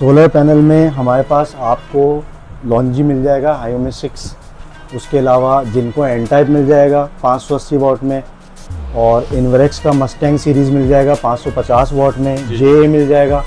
Solar panel में हमारे पास आपको लॉन्जी मिल जाएगा हायोमी 6, उसके अलावा जिनको एन टाइप मिल जाएगा 580 वॉट में, और इन्वरेक्स का मस्टैंग सीरीज़ मिल जाएगा 550 वॉट में, जे मिल जाएगा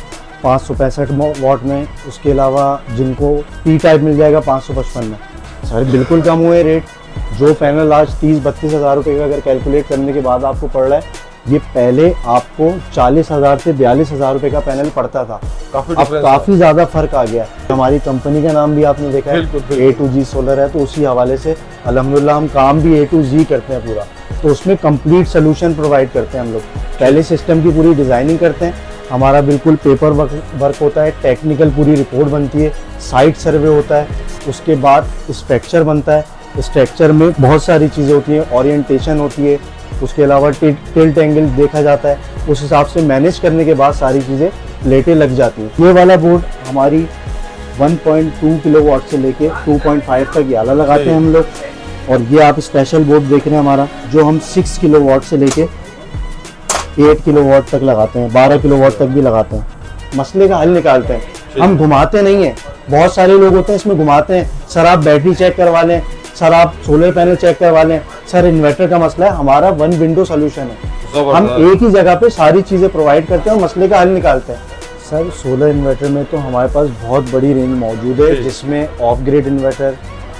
565 वॉट में, उसके अलावा जिनको पी टाइप मिल जाएगा 555 में। सर बिल्कुल कम हुए रेट। जो पैनल आज 30-32 हज़ार रुपये का अगर कैलकुलेट करने के बाद आपको पड़ रहा है, ये पहले आपको 40,000 से 42,000 रुपये का पैनल पड़ता था। अब काफ़ी ज़्यादा फ़र्क आ गया। हमारी कंपनी का नाम भी आपने देखा है, A2G सोलर है, तो उसी हवाले से अल्हम्दुलिल्लाह हम काम भी A2G करते हैं पूरा। तो उसमें कंप्लीट सोल्यूशन प्रोवाइड करते हैं हम लोग। पहले सिस्टम की पूरी डिज़ाइनिंग करते हैं, हमारा बिल्कुल पेपर वर्क होता है, टेक्निकल पूरी रिपोर्ट बनती है, साइट सर्वे होता है, उसके बाद स्ट्रक्चर बनता है। स्ट्रक्चर में बहुत सारी चीज़ें होती हैं, ओरिएंटेशन होती है, उसके अलावा टिल्ट एंगल देखा जाता है, उस हिसाब से मैनेज करने के बाद सारी चीज़ें प्लेटें लग जाती हैं। ये वाला बोर्ड हमारी 1.2 किलोवाट से लेके 2.5 तक याला लगाते हैं हम लोग। और ये आप स्पेशल बोर्ड देख रहे हैं हमारा, जो हम 6 किलोवाट से लेके 8 किलोवाट तक लगाते हैं, 12 किलोवाट तक भी लगाते हैं। मसले का हल निकालते हैं, हम घुमाते नहीं हैं। बहुत सारे लोग होते हैं इसमें घुमाते हैं, सर आप बैटरी चेक करवा लें, सर आप सोलर पैनल चेक करवा लें, सर इन्वर्टर का मसला है। हमारा वन विंडो सोल्यूशन है, हम एक ही जगह पे सारी चीज़ें प्रोवाइड करते हैं और मसले का हल निकालते हैं। सर सोलर इन्वर्टर में तो हमारे पास बहुत बड़ी रेंज मौजूद है, जिसमें of grid inverter,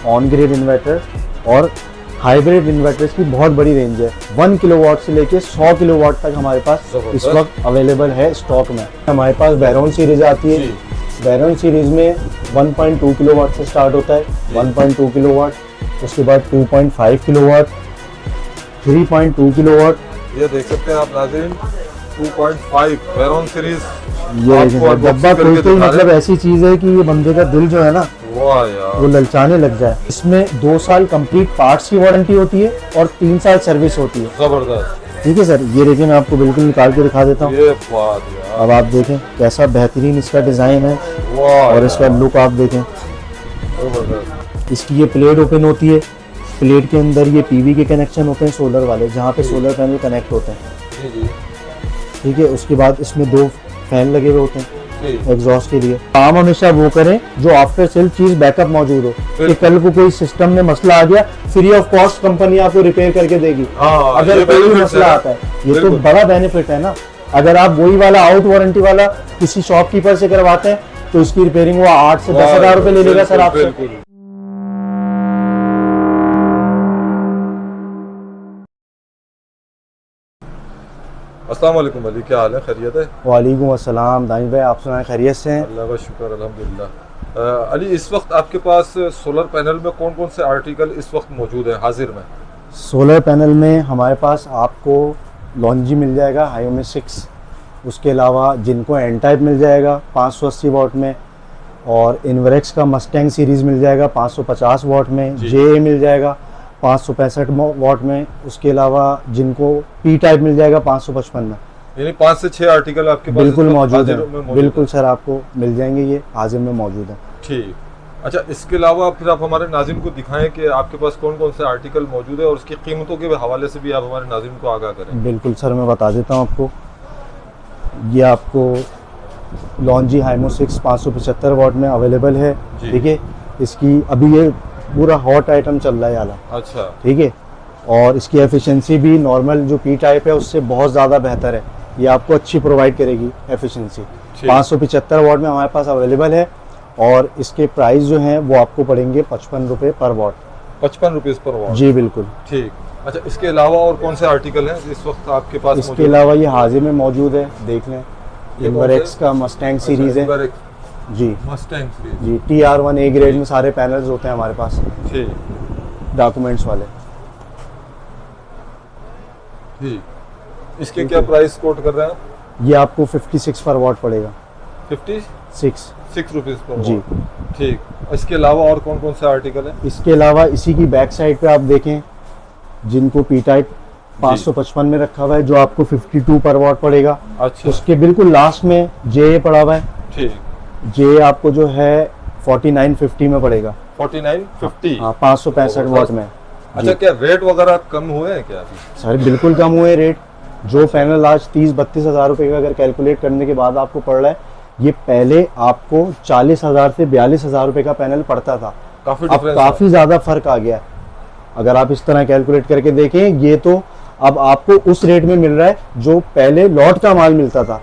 on grid inverter और हाइब्रिड इन्वर्टर्स की बहुत बड़ी रेंज है। 1 किलोवाट से लेके 100 किलोवाट तक हमारे पास इस वक्त अवेलेबल है स्टॉक में। हमारे पास बैरोन सीरीज आती है, बैरोन सीरीज में 1.2 किलोवाट से स्टार्ट होता है, 1.2 किलोवाट, उसके बाद 2.5 किलोवाट, 3.2 किलोवाट। ये देख सकते हैं आप नाज़रीन, 2.5 बैरोन सीरीज। ये डब्बा खोलते ही मतलब ऐसी चीज़ है कि ये बंदे का दिल जो है ना वो ललचाने लग जाए। इसमें 2 साल कंप्लीट पार्ट्स की वारंटी होती है और 3 साल सर्विस होती है। जबरदस्त। ठीक है सर, ये देखिए मैं आपको बिल्कुल निकाल के दिखा देता हूँ। अब आप देखें कैसा बेहतरीन इसका डिज़ाइन है और इसका लुक आप देखें। इसकी ये प्लेट ओपन होती है, प्लेट के अंदर ये पीवी के कनेक्शन होते हैं सोलर वाले, जहाँ पे सोलर पैनल कनेक्ट होते हैं। ठीक है, उसके बाद इसमें 2 फैन लगे हुए होते हैं एग्जॉस्ट के लिए। काम हमेशा वो करें जो आफ्टर सेल चीज बैकअप मौजूद हो, कि कल को कोई सिस्टम में मसला आ गया, फ्री ऑफ कॉस्ट कंपनी आपको रिपेयर करके देगी। अगर कोई मसला आता है, ये तो बड़ा बेनिफिट है ना। अगर आप वही वाला आउट वारंटी वाला किसी शॉपकीपर से करवाते हैं तो इसकी रिपेयरिंग वो 8 से 10 हज़ार रुपए ले लेगा सर आपसे। अस्सलाम वालेकुम अली, क्या हाल है, खैरियत है? वालेकुम अस्सलाम दानिश भाई, आप सुनाएं, खैरियत से हैं? अल्लाह का शुक्र अल्हम्दुलिल्लाह। अली, इस वक्त आपके पास सोलर पैनल में कौन कौन से आर्टिकल इस वक्त मौजूद है हाजिर में? सोलर पैनल में हमारे पास आपको लॉन्जी मिल जाएगा हायोमी 6, उसके अलावा जिनको एन टाइप मिल जाएगा 580 वॉट में, और इन्वरेक्स का मस्टैंग सीरीज़ मिल जाएगा 550 वॉट में, जे मिल जाएगा 565 वॉट में, उसके अलावा जिनको पी टाइप मिल जाएगा 555 में। यानी 5 से 6 आर्टिकल आपके पास बिल्कुल मौजूद है। बिल्कुल सर, आपको मिल जाएंगे, ये हाजिर में मौजूद है। ठीक। अच्छा, इसके अलावा फिर आप हमारे नाज़रीन को दिखाएं कि आपके पास कौन कौन से आर्टिकल मौजूद है और उसकी कीमतों के हवाले से भी आप हमारे नाज़रीन को आगाह करें। बिल्कुल सर, मैं बता देता हूँ आपको। ये आपको लॉन्जी हायोमी 6 575 वॉट में अवेलेबल है। ठीक है, इसकी अभी ये पूरा हॉट आइटम चल रहा है याला। अच्छा। ठीक है, और इसकी एफिशिएंसी भी नॉर्मल जो पी टाइप है उससे बहुत ज़्यादा बेहतर है। ये आपको अच्छी प्रोवाइड करेगी एफिशिएंसी। 575 वॉट में हमारे पास अवेलेबल है और इसके प्राइस जो हैं वो आपको पड़ेंगे 55 रुपये पर वॉट। 55 रुपये पर वॉट? जी बिल्कुल। ठीक। अच्छा, इसके अलावा और कौन से आर्टिकल हैं इस वक्त आपके पास? इसके अलावा ये हाजिर में मौजूद है, देख लें। इन्वरेक्स का मस्टैंग सीरीज़ है जी, मस्टैंग सीरीज जी, TR1 A ग्रेड में सारे पैनल्स होते हैं हमारे पास, ठीक, डॉक्यूमेंट्स वाले। ठीक। इसके क्या प्राइस कोट कर रहे हैं आप? ये आपको 56 पर वॉट पड़ेगा। 56 रुपीज़ पर जी। ठीक। इसके अलावा और कौन कौन से आर्टिकल हैं? इसके अलावा इसी की बैक साइड पे आप देखें, जिनको पी टाइप 555 में रखा हुआ है, जो आपको 52 पर वॉट पड़ेगा। अच्छा। उसके बिल्कुल लास्ट में जे पड़ा हुआ है। ठीक। जे आपको जो है 4950 में पड़ेगा। 4950? हाँ, 565 वॉट में। अच्छा, क्या रेट वगैरह कम हुए हैं क्या अभी? सर बिल्कुल कम हुए रेट। जो पैनल आज 30-32 हज़ार रुपये का अगर कैलकुलेट करने के बाद आपको पड़ रहा है, ये पहले आपको 40,000 से 42,000 रुपये का पैनल पड़ता था, काफी अब डिफरेंस काफ़ी ज़्यादा फर्क आ गया है। अगर आप इस तरह कैलकुलेट करके देखें, ये तो अब आपको उस रेट में मिल रहा है जो पहले लॉट का माल मिलता था,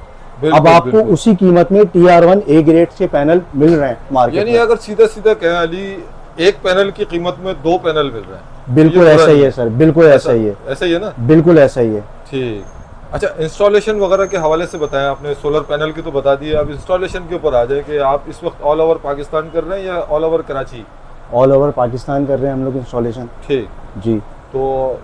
अब आपको उसी कीमत में TR1 A ग्रेड के पैनल मिल रहे हैं मार्केट यानी में। अगर सीधा सीधा कहें अली, एक पैनल की कीमत में 2 पैनल मिल रहे हैं। बिल्कुल ऐसा ही है सर, बिल्कुल ऐसा ही है, ऐसा ही है ना? बिल्कुल ऐसा ही है। ठीक। अच्छा, इंस्टॉलेशन वगैरह के हवाले से बताएं, आपने सोलर पैनल की तो बता दी है, अब इंस्टॉलेशन के ऊपर आ जाए कि आप इस वक्त ऑल ओवर पाकिस्तान कर रहे हैं या all over Karachi? All over Pakistan कर रहे हैं हम लोग इंस्टॉलेशन। ठीक जी। तो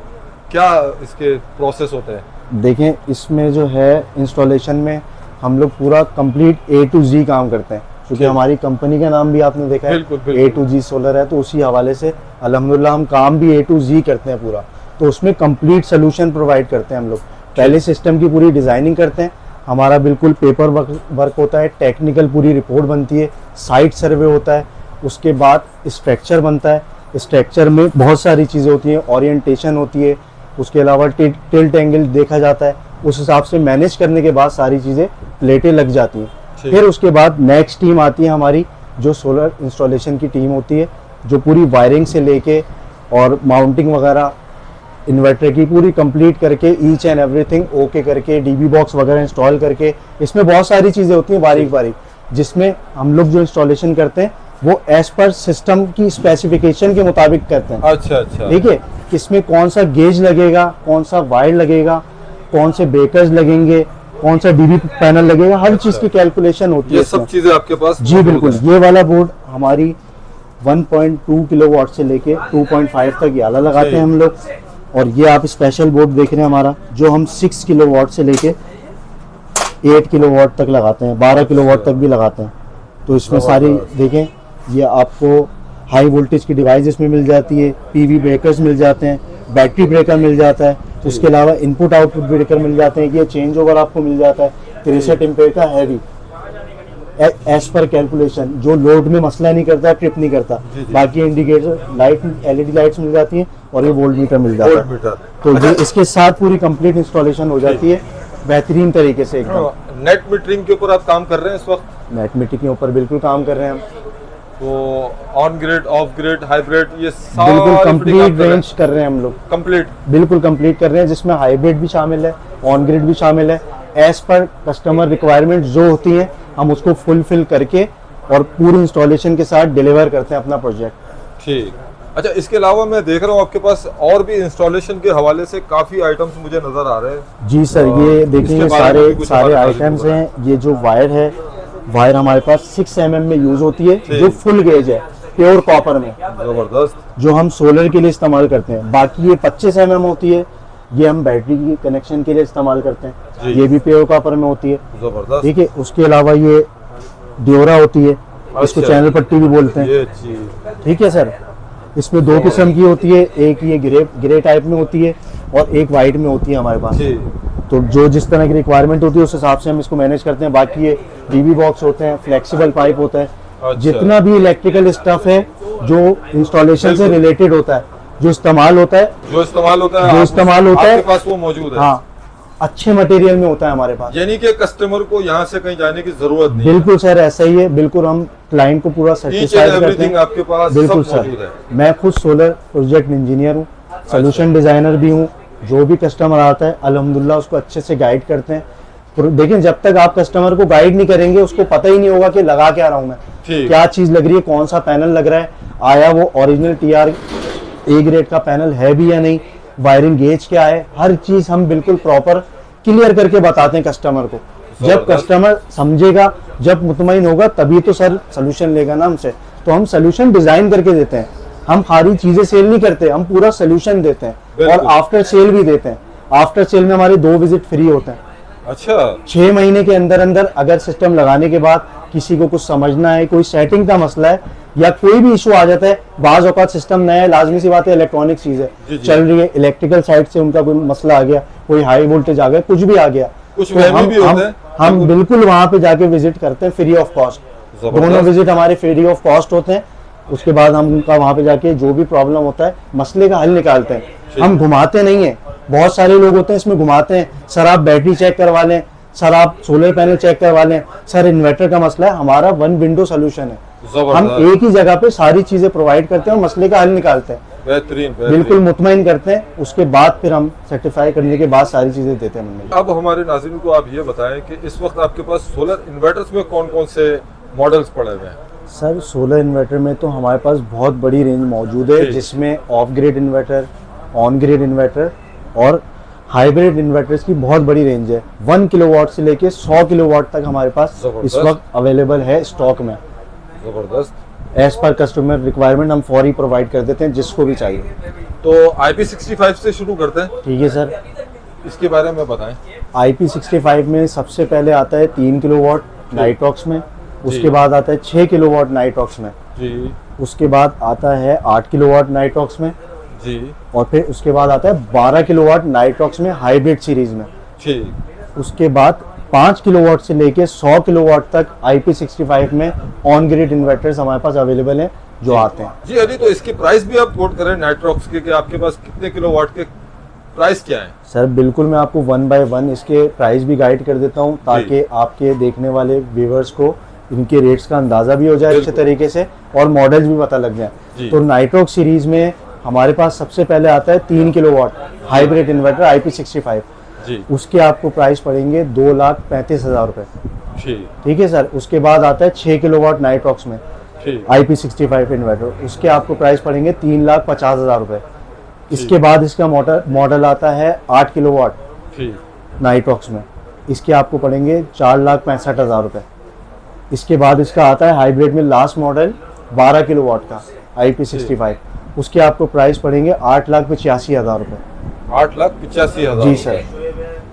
क्या इसके प्रोसेस होते हैं? देखें, इसमें जो है इंस्टॉलेशन में हम लोग पूरा कंप्लीट A to Z काम करते हैं, क्योंकि हमारी कंपनी का नाम भी आपने देखा है, बिल्कुल, बिल्कुल। A to Z सोलर है, तो उसी हवाले से अल्हम्दुलिल्लाह हम काम भी A to Z करते हैं पूरा। तो उसमें कंप्लीट सोल्यूशन प्रोवाइड करते हैं हम लोग। पहले सिस्टम की पूरी डिज़ाइनिंग करते हैं, हमारा बिल्कुल पेपर वर्क होता है, टेक्निकल पूरी रिपोर्ट बनती है, साइट सर्वे होता है, उसके बाद स्ट्रक्चर बनता है। स्ट्रक्चर में बहुत सारी चीज़ें होती हैं, ओरिएंटेशन होती है, उसके अलावा टिल्ट एंगल देखा जाता है, उस हिसाब से मैनेज करने के बाद सारी चीज़ें प्लेटें लग जाती हैं। फिर उसके बाद नेक्स्ट टीम आती है हमारी, जो सोलर इंस्टॉलेशन की टीम होती है, जो पूरी वायरिंग से लेके और माउंटिंग वगैरह इन्वर्टर की पूरी कंप्लीट करके ईच एंड एवरीथिंग ओके करके DB बॉक्स वगैरह इंस्टॉल करके, इसमें बहुत सारी चीज़ें होती हैं बारीक बारीक, जिसमें हम लोग जो इंस्टॉलेशन करते हैं वो एज पर सिस्टम की स्पेसिफिकेशन के मुताबिक करते हैं। अच्छा अच्छा। ठीक है, इसमें कौन सा गेज लगेगा, कौन सा वायर लगेगा, कौन से ब्रेकर्स लगेंगे, कौन सा DB पैनल लगेगा, हर चीज़ की कैलकुलेशन होती है। ये सब चीज़ें आपके पास? जी बिल्कुल। ये वाला बोर्ड हमारी 1.2 किलोवाट से लेके 2.5 तक ये आला लगाते हैं हम लोग, और ये आप स्पेशल बोर्ड देख रहे हैं हमारा, जो हम 6 किलोवाट से लेके 8 किलोवाट तक लगाते हैं, 12 किलोवाट तक भी लगाते हैं। तो इसमें सारी देखें, ये आपको हाई वोल्टेज की डिवाइस इसमें मिल जाती है, PV ब्रेकर्स मिल जाते हैं, बैटरी ब्रेकर मिल जाता है, उसके अलावा इनपुट आउटपुट ब्रेकर मिल जाते हैं, ये चेंज ओवर आपको मिल जाता है 63 एम्पेयर का हैवी, एज पर कैलकुलेशन, जो लोड में मसला नहीं करता, ट्रिप नहीं करता। बाकी इंडिकेटर लाइट, LED लाइट्स मिल जाती हैं, और ये वोल्ट मीटर मिल जाता है। तो ये इसके साथ पूरी कंप्लीट इंस्टॉलेशन हो जाती है बेहतरीन तरीके से एकदम। नेट मीटरिंग के ऊपर आप काम कर रहे हैं इस वक्त? नेट मीटरिंग के ऊपर बिल्कुल काम कर रहे हैं हम। तो on grid, of grid, hybrid, ये बिल्कुल कंप्लीट रेंज कर रहे हैं हम लोग, कंप्लीट बिल्कुल कंप्लीट कर रहे हैं, जिसमें हाइब्रिड भी शामिल है, ऑन ग्रिड भी शामिल है। एज पर कस्टमर रिक्वायरमेंट जो होती है हम उसको फुलफिल करके और पूरी इंस्टॉलेशन के साथ डिलीवर करते हैं अपना प्रोजेक्ट। ठीक। अच्छा, इसके अलावा मैं देख रहा हूँ आपके पास और भी इंस्टॉलेशन के हवाले से काफ़ी आइटम्स मुझे नज़र आ रहे हैं। जी सर, ये देखिए सारे आइटम्स हैं। ये जो वायर है, वायर हमारे पास 6 mm में यूज होती है, जो फुल गेज है, प्योर कॉपर में, जबरदस्त, जो हम सोलर के लिए इस्तेमाल करते हैं। बाकी ये 25 mm होती है, ये हम बैटरी की कनेक्शन के लिए इस्तेमाल करते हैं, ये भी प्योर कॉपर में होती है। जबरदस्त। ठीक है, उसके अलावा ये ड्योरा होती है, इसको चैनल पट्टी भी बोलते हैं। ठीक है सर, इसमें 2 किस्म की होती है, एक ये ग्रे टाइप में होती है और एक वाइट में होती है हमारे पास। तो जो जिस तरह की रिक्वायरमेंट होती है उस हिसाब से हम इसको मैनेज करते हैं। बाकी ये DB बॉक्स होते हैं, फ्लेक्सिबल पाइप होता है। अच्छा। जितना भी इलेक्ट्रिकल स्टफ है जो इंस्टॉलेशन से रिलेटेड होता है, जो इस्तेमाल होता है आपके पास वो मौजूद है। हाँ, अच्छे मटेरियल में होता है हमारे पास, यानी कि कस्टमर को यहाँ से कहीं जाने की जरूरत नहीं। बिल्कुल सर, ऐसा ही है। बिल्कुल हम क्लाइंट को पूरा सेटिस्फाइड करते हैं। आपके पास बिल्कुल सब मौजूद है। सर, मैं खुद सोलर प्रोजेक्ट इंजीनियर हूँ, सोल्यूशन डिजाइनर भी हूँ। जो भी कस्टमर आता है अल्हम्दुलिल्लाह उसको अच्छे से गाइड करते हैं। देखिए, जब तक आप कस्टमर को गाइड नहीं करेंगे उसको पता ही नहीं होगा कि लगा क्या रहा हूँ मैं, क्या चीज लग रही है, कौन सा पैनल लग रहा है, आया वो ओरिजिनल TR A ग्रेड का पैनल है भी या नहीं, वायरिंग गेज क्या है, हर चीज हम बिल्कुल प्रॉपर क्लियर करके बताते हैं कस्टमर को। जब कस्टमर समझेगा, जब मुतमईन होगा, तभी तो सर सोल्यूशन लेगा ना हमसे। तो हम सोल्यूशन डिजाइन करके देते हैं, हम सारी चीजें सेल नहीं करते, हम पूरा सोल्यूशन देते हैं और आफ्टर सेल भी देते हैं। आफ्टर सेल में हमारे 2 विजिट फ्री होते हैं। अच्छा, 6 महीने के अंदर अंदर अगर सिस्टम लगाने के बाद किसी को कुछ समझना है, कोई सेटिंग का मसला है या कोई भी इशू आ जाता है, बाज़ औक़ात सिस्टम नया है, लाजमी सी बात है, इलेक्ट्रॉनिक चीज़ है, चल रही है, इलेक्ट्रिकल साइड से उनका कोई मसला आ गया, कोई हाई वोल्टेज आ गया, कुछ भी आ गया, कुछ तो हम बिल्कुल वहाँ पे जाके विजिट करते हैं फ्री ऑफ कॉस्ट। दोनों विजिट हमारे फ्री ऑफ कॉस्ट होते हैं। उसके बाद हम उनका वहाँ पे जाके जो भी प्रॉब्लम होता है मसले का हल निकालते हैं। हम घुमाते नहीं है, बहुत सारे लोग होते हैं इसमें घुमाते हैं, सर आप बैटरी चेक करवा लें, सर आप सोलर पैनल चेक करवा लें, सर इन्वर्टर का मसला है, हमारा वन विंडो सोल्यूशन है। हम एक ही जगह पे सारी चीजें प्रोवाइड करते हैं और मसले का हल निकालते हैं। बेहतरीन, बिल्कुल मुतमईन करते हैं, उसके बाद फिर हम सर्टिफाई करने के बाद सारी चीजें देते हैं। अब हमारे नाज़रीन को आप ये बताएं कि इस वक्त आपके पास सोलर इन्वर्टर्स में कौन कौन से मॉडल्स पड़े हुए हैं? सर सोलर इन्वर्टर में तो हमारे पास बहुत बड़ी रेंज मौजूद है, जिसमें of grid inverter, on grid inverter और हाइब्रिड इन्वर्टर्स की बहुत बड़ी रेंज है। 1 किलोवाट से लेके 100 किलोवाट तक हमारे पास इस वक्त अवेलेबल है स्टॉक में। जबरदस्त। एज पर कस्टमर रिक्वायरमेंट हम फौरी प्रोवाइड कर देते हैं जिसको भी चाहिए। तो IP65 से शुरू करते हैं। ठीक है सर, इसके बारे में बताएं। IP65 में सबसे पहले आता है 3 किलोवाट नाइट्रॉक्स में, उसके बाद आता है 6 किलोवाट नाइट्रॉक्स में जी, उसके बाद आता है 8 किलोवाट नाइट्रॉक्स में जी, और फिर उसके बाद आता है 12 किलोवाट नाइट्रॉक्स में हाइब्रिड सीरीज में। ठीक। उसके बाद 5 किलोवाट से लेके 100 किलोवाट तक IP65 में ऑन ग्रिड इन्वर्टर्स हमारे पास अवेलेबल हैं जो आते हैं। जी अली, तो इसकी प्राइस भी आप कोट करें नाइट्रॉक्स के कि आपके पास कितने किलोवाट के प्राइस क्या है? सर बिल्कुल, मैं आपको 1 बाय 1 इसके प्राइस भी गाइड कर देता हूँ ताकि आपके देखने वाले व्यूअर्स को इनके रेट्स का अंदाजा भी हो जाए अच्छे तरीके से और मॉडल्स भी पता लग जाए। तो नाइट्रॉक्स सीरीज में हमारे पास सबसे पहले आता है 3 किलोवाट हाइब्रिड इन्वर्टर IP65 जी, उसके आपको प्राइस पड़ेंगे 2,35,000 रुपये। ठीक है सर। उसके बाद आता है 6 किलोवाट नाइट्रॉक्स में IP65 इन्वर्टर, उसके आपको प्राइस पड़ेंगे 3,50,000 रुपये। इसके बाद इसका मॉडल आता है 8 किलोवाट नाइट्रॉक्स में, इसके आपको पड़ेंगे 4,65,000 रुपये। इसके बाद इसका आता है हाइब्रिड में लास्ट मॉडल 12 किलोवाट का IP65, उसके आपको प्राइस पड़ेंगे 8,85,000 रुपये। 8,85,000 जी सर।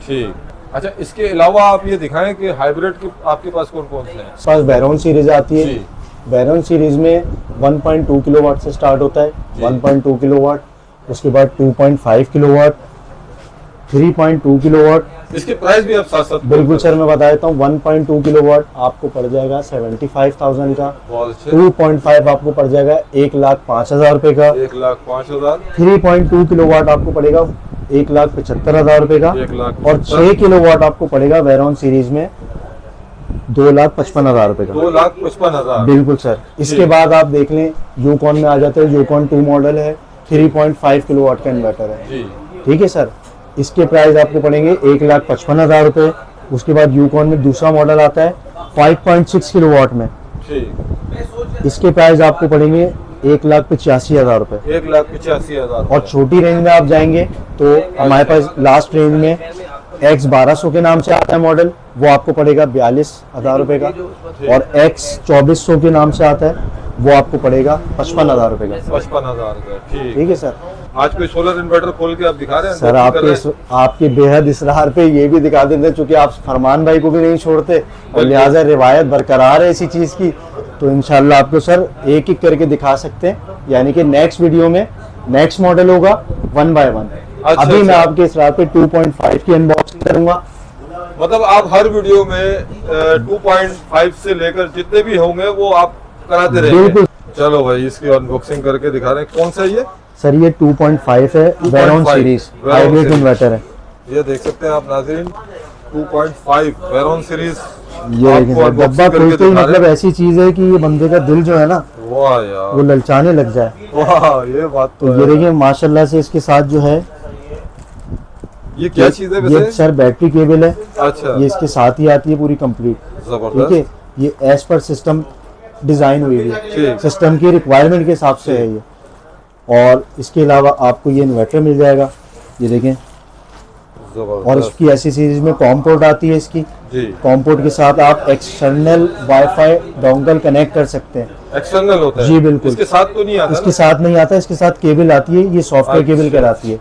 ठीक। अच्छा, इसके अलावा आप ये दिखाएं कि हाइब्रिड के आपके पास कौन कौन से हैं? पास बैरोन सीरीज आती है। बैरोन सीरीज में 1.2 किलोवाट से स्टार्ट होता है, 1.2 किलोवाट, उसके बाद 2.5 किलोवाट, 3.2 किलोवाट। इसके प्राइस भी आप साथ साथ बिल्कुल सर, मैं बता देता हूँ। 1.2 किलोवाट आपको पड़ जाएगा 75,000 का, 2.5 आपको पड़ जाएगा 1,05,000 रुपये का, 1,05,000। 3.2 किलोवाट आपको पड़ेगा 1,75,000 रुपये का, 1,75,000 और 6 किलोवाट आपको पड़ेगा वेरॉन सीरीज में 2,55,000 रुपये का। 2,55,000। बिल्कुल सर। इसके बाद आप देख लें यूकॉन में आ जाते हैं। यूकॉन 2 मॉडल है, 3.5 किलोवाट का इन्वर्टर है। जी। ठीक है सर। इसके प्राइस आपको पड़ेंगे 1,55,000 रुपये। उसके बाद यूकॉन में दूसरा मॉडल आता है 5.6 किलोवाट में, इसके प्राइस आपको पड़ेंगे 1,85,000 रुपये। 1,85,000। और छोटी रेंज में आप जाएंगे तो हमारे पास लास्ट रेंज में X1200 के नाम से आता है मॉडल, वो आपको पड़ेगा 42,000 रुपये का, और X2400 के नाम से आता है वो आपको पड़ेगा 55,000 रुपये का। 55,000 का। ठीक है सर। आज कोई सोलर इन्वर्टर खोल के आप दिखा रहे हैं सर? आपके बेहद इसरार पे ये भी दिखा देते हैं, चूंकि आप फरमान भाई को भी नहीं छोड़ते और लिहाजा रिवायत बरकरार है इसी चीज की, तो इंशाल्लाह आपको सर एक एक करके दिखा सकते हैं। यानी कि नेक्स्ट वीडियो में नेक्स्ट मॉडल होगा 1 बाय 1। अभी मैं आपके इसरार पे 2.5 की अनबॉक्सिंग करूंगा। मतलब आप हर वीडियो में 2.5 से लेकर जितने भी होंगे वो आप कराते रहेंगे। चलो भाई, इसकी अनबॉक्सिंग करके दिखा रहे हैं। कौन सा ये? सर ये 2.5 है, वेरॉन सीरीज हाइब्रिड इन्वर्टर है। ये देख सकते हैं आप नाज़रीन, 2.5 वेरॉन सीरीज। ये डब्बा खोलते ही मतलब ऐसी चीज है कि ये बंदे का दिल जो है ना, वाह यार, वो ललचाने लग जाए। वाह, ये बात तो ये देखिए माशाल्लाह से इसके साथ जो है, ये क्या चीज है ये सर बैटरी केबल है। अच्छा। ये इसके साथ ही आती है पूरी कंप्लीट। जबरदस्त। ठीक है। ये एज पर सिस्टम डिजाइन हुई है, सिस्टम की रिक्वायरमेंट के हिसाब से है ये। और इसके अलावा आपको ये इन्वर्टर मिल जाएगा, ये देखें। और इसकी ऐसी सीरीज में कॉम पोर्ट आती है इसकी। कॉम पोर्ट के साथ आप एक्सटर्नल वाईफाई डोंगल कनेक्ट कर सकते हैं। एक्सटर्नल होता है? जी बिल्कुल। इसके साथ तो नहीं आता? इसके साथ नहीं आता, इसके साथ केबल आती है, ये सॉफ्टवेयर केबल कहलाती है।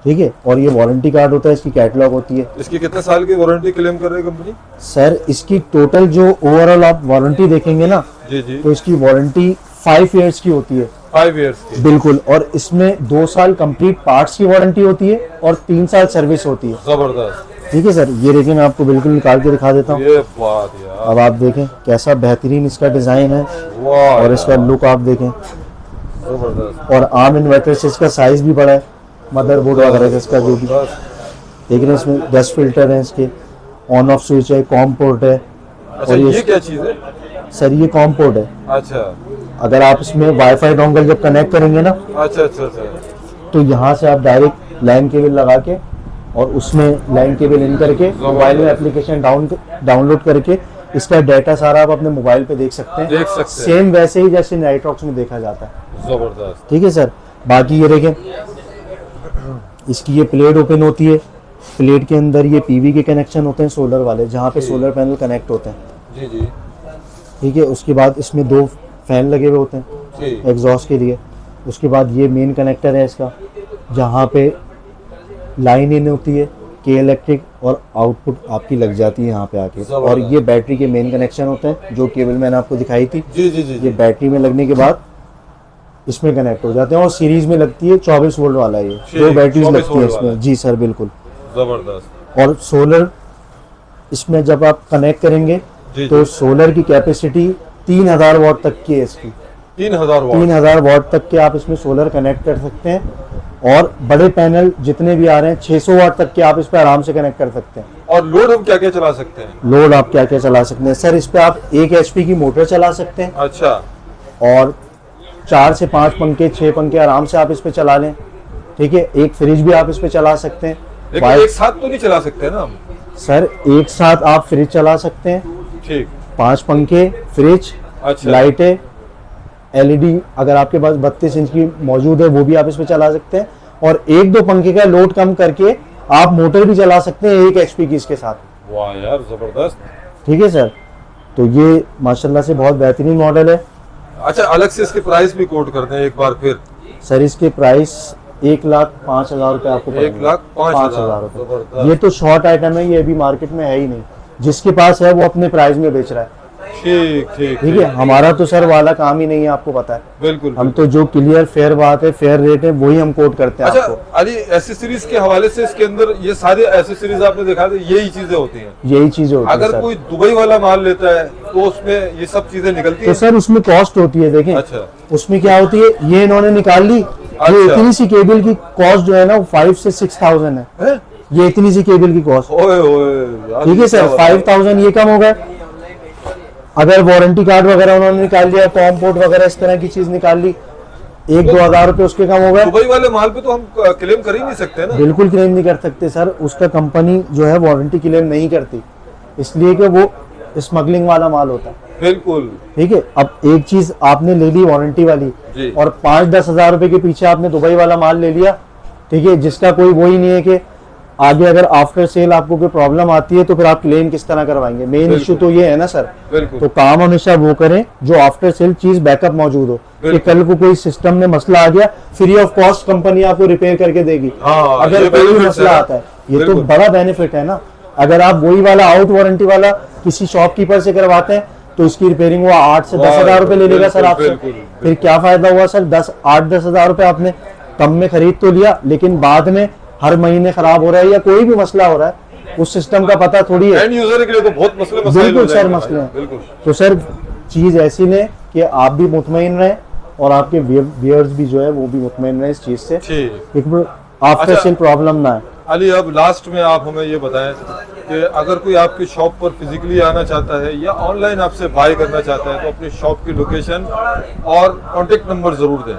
ठीक है। और ये वारंटी कार्ड होता है, इसकी कैटलॉग होती है। इसकी कितने साल की वारंटी क्लेम कर रही है कंपनी? सर इसकी टोटल जो ओवरऑल आप वारंटी देखेंगे ना, जी जी, तो इसकी वारंटी 5 इयर्स की होती है। 5 इयर्स की? बिल्कुल। और इसमें 2 साल कंप्लीट पार्ट्स की वारंटी होती है और 3 साल सर्विस होती है। जबरदस्त। ठीक है सर। ये देखिए मैं आपको बिल्कुल निकाल के दिखा देता हूँ। ये बात यार, अब आप देखें कैसा बेहतरीन इसका डिजाइन है, और इसका लुक आप देखें। जबरदस्त। और आर्म इन्वर्टर से इसका साइज भी बड़ा है, मदरबोर्ड वगैरह का इसका जो भी। लेकिन इसमें 10 फिल्टर हैं इसके, ऑन ऑफ स्विच है, कॉम पोर्ट है। अच्छा, और ये क्या चीज है? सर ये कॉम पोर्ट है। अच्छा अगर आप इसमें वाईफाई डोंगल जब कनेक्ट करेंगे ना, अच्छा अच्छा अच्छा। तो यहाँ से आप डायरेक्ट लैन केबल लगा के और उसमें लैन केबल इन करके मोबाइल में एप्लीकेशन डाउनलोड करके इसका डाटा सारा आप अपने मोबाइल पे देख सकते हैं। सेम वैसे ही जैसे नाइट्रॉक्स में देखा जाता है। जबरदस्त। ठीक है सर। बाकी ये देखें, इसकी ये प्लेट ओपन होती है। प्लेट के अंदर ये पीवी के कनेक्शन होते हैं सोलर वाले, जहाँ पे सोलर पैनल कनेक्ट होते हैं। जी जी। ठीक है। उसके बाद इसमें 2 फैन लगे हुए होते हैं एग्जॉस्ट के लिए। उसके बाद ये मेन कनेक्टर है इसका, जहाँ पे लाइन इन होती है के इलेक्ट्रिक और आउटपुट आपकी लग जाती है यहाँ पे आके। और ये बैटरी के मेन कनेक्शन होते हैं, जो केबल मैंने आपको दिखाई थी। जी जी जी। ये बैटरी में लगने के बाद इसमें कनेक्ट हो जाते हैं और सीरीज में लगती है 24 वोल्ट वाला। ये 2 बैटरीज लगती है इसमें। जी सर बिल्कुल। जबरदस्त। और सोलर इसमें जब आप कनेक्ट करेंगे तो सोलर की कैपेसिटी 3000 वाट तक की है इसकी। 3000 वाट तक के आप इसमें सोलर कनेक्ट कर सकते हैं। और बड़े पैनल जितने भी आ रहे हैं 600 वाट तक के आप इस पे आराम से कनेक्ट कर सकते हैं। और लोड हम क्या क्या चला सकते हैं? लोड आप क्या क्या चला सकते हैं सर? इस पे आप 1 HP की मोटर चला सकते हैं। अच्छा। और 4 से 5 पंखे 6 पंखे आराम से आप इस पे चला लें। ठीक है। एक फ्रिज भी आप इस पे चला सकते हैं। लेकिन एक साथ तो नहीं चला सकते ना हम? सर एक साथ आप फ्रिज चला सकते हैं। ठीक। 5 पंखे, फ्रिज, अच्छा। लाइटें, LED अगर आपके पास 32 इंच की मौजूद है वो भी आप इसमें चला सकते हैं। और 1-2 पंखे का लोड कम करके आप मोटर भी चला सकते हैं 1 HP की इसके साथ। वाह यार जबरदस्त। ठीक है सर। तो ये माशाल्लाह से बहुत बेहतरीन मॉडल है। अच्छा, अलग से इसके प्राइस भी कोट करते हैं एक बार फिर। सर इसके प्राइस 1,05,000 रुपए आपको पड़ेंगे। 1,05,000 रुपए। ये तो शॉर्ट आइटम है, ये अभी मार्केट में है ही नहीं। जिसके पास है वो अपने प्राइस में बेच रहा है। ठीक ठीक ठीक है। हमारा तो सर वाला काम ही नहीं है, आपको पता है। बिल्कुल। हम तो जो क्लियर फेयर बात है, फेयर रेट है, वही हम कोट करते हैं। अच्छा आपको अली, एसेसरीज के हवाले से इसके अंदर ये सारे एसेसरीज आपने देखा था, यही चीजें होती हैं? यही चीजें होती है। अगर कोई दुबई वाला माल लेता है तो उसमें ये सब चीजें निकलती तो हैं? सर उसमें कॉस्ट होती है। देखें अच्छा। उसमें क्या होती है, ये इन्होंने निकाल ली। ये इतनी सी केबल की कॉस्ट जो है ना वो 5 से 6,000 है। ये इतनी सी केबल की कॉस्ट। ठीक है सर। 5,000 ये कम हो गए। अगर वारंटी कार्ड वगैरह उन्होंने निकाल लिया, कॉम पोर्ट वगैरह इस तरह की चीज निकाल ली, 1-2 हज़ार रुपए उसके कम हो गए। दुबई वाले माल पे तो हम क्लेम कर ही नहीं सकते ना? बिल्कुल क्लेम नहीं कर सकते सर। उसका कंपनी जो है वारंटी क्लेम नहीं करती, इसलिए कि वो स्मगलिंग वाला माल होता है। बिल्कुल। ठीक है। अब एक चीज आपने ले ली वारंटी वाली जी। और 5-10 हज़ार रुपए के पीछे आपने दुबई वाला माल ले लिया। ठीक है। जिसका कोई वो ही नहीं है कि आगे अगर आफ्टर सेल आपको कोई प्रॉब्लम आती है तो फिर आप क्लेम किस तरह करवाएंगे। मेन इश्यू तो ये है ना सर। बिल्कुल। तो काम हमेशा वो करें जो आफ्टर सेल चीज बैकअप मौजूद हो, कि कल को कोई सिस्टम में मसला आ गया, फ्री ऑफ कॉस्ट कंपनी आपको रिपेयर करके देगी। हाँ, अगर कोई भी मसला आता है, ये तो बड़ा बेनिफिट है ना। अगर आप वही वाला आउट वारंटी वाला किसी शॉपकीपर से करवाते हैं तो इसकी रिपेयरिंग वो 8 से 10 हज़ार रुपए ले लेगा सर आपसे। फिर क्या फायदा हुआ सर? 8-10 हज़ार रुपए आपने कम में खरीद तो लिया, लेकिन बाद में हर महीने खराब हो रहा है या कोई भी मसला हो रहा है, उस सिस्टम का पता थोड़ी है। एंड यूजर के लिए तो बहुत मसले बिल्कुल सर मसले हैं। बिल्कुल। तो सर चीज ऐसी लें कि आप भी मुतमईन रहें और आपके व्यूअर्स भी जो है वो भी मुतमईन रहें इस चीज से, आफ्टर सेल प्रॉब्लम ना है। अली, अब लास्ट में आप हमें ये बताएं कि अगर कोई आपकी शॉप पर फिजिकली आना चाहता है या ऑनलाइन आपसे बाय करना चाहता है तो अपनी शॉप की लोकेशन और कॉन्टेक्ट नंबर जरूर दें।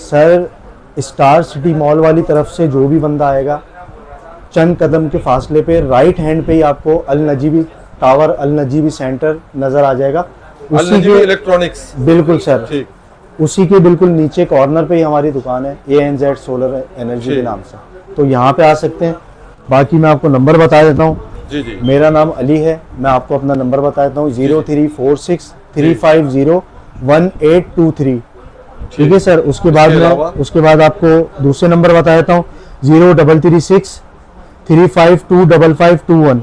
सर स्टार सिटी मॉल वाली तरफ से जो भी बंदा आएगा, चंद कदम के फासले पे राइट हैंड पे ही आपको अल नजीबी टावर, अल नजीबी सेंटर नजर आ जाएगा। उसी के इलेक्ट्रॉनिक्स। बिल्कुल सर। ठीक। उसी के बिल्कुल नीचे कॉर्नर पे ही हमारी दुकान है, ANZ सोलर एनर्जी के नाम से। तो यहाँ पे आ सकते हैं। बाकी मैं आपको नंबर बता देता हूँ। जी जी। मेरा नाम अली है। मैं आपको अपना नंबर बता देता हूँ, 0346-350-1823। ठीक है सर। उसके बाद आपको दूसरे नंबर बता देता हूँ, 0336-352-5521।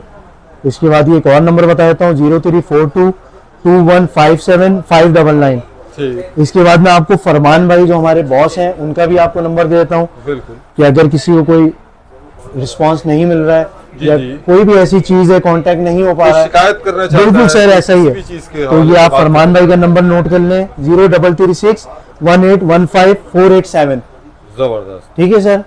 इसके बाद ये एक और नंबर बता देता हूँ, 0342-2157-599। इसके बाद मैं आपको फरमान भाई जो हमारे बॉस हैं उनका भी आपको नंबर दे देता हूँ कि अगर किसी को कोई रिस्पांस नहीं मिल रहा है या कोई भी ऐसी चीज है, कांटेक्ट नहीं हो पा रहा है, शिकायत करना चाहता है, बिल्कुल सर ऐसा ही है, तो ये आप फरमान भाई का नंबर नोट कर लें, 0336-1815-487। जबरदस्त। ठीक है सर।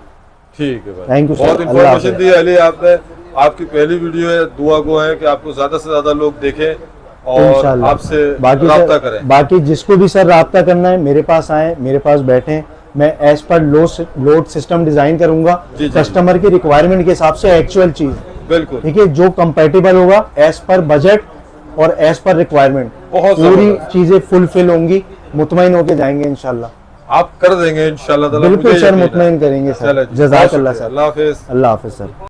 ठीक है भाई, थैंक यू सर। बहुत इंफॉर्मेशन दी अली आपने। आपकी पहली वीडियो है, दुआ गो है कि आपको ज्यादा से ज्यादा लोग देखें और इंशाल्लाह। आपसे बाकी राब्ता सर, करें। बाकी जिसको भी सर राब्ता करना है मेरे पास आए, मेरे पास बैठें, मैं as per load system design करूंगा जी, जी। कस्टमर की रिक्वायरमेंट के हिसाब से एक्चुअल चीज, बिल्कुल ठीक है, जो कंपेटेबल होगा एज पर बजट और एज पर रिक्वायरमेंट, बहुत पूरी जबरदस्त। चीजें फुलफिल होंगी, मुतमईन होके जाएंगे इंशाल्लाह। आप कर देंगे इंशाल्लाह ताला, बिल्कुल मुझे सर, यकीन है। मुतमईन करेंगे चलो सर। जी, जज़ाकल्लाह बहुत शुक्रिया। सर। अल्लाह हाफिज। अल्लाह हाफिज सर।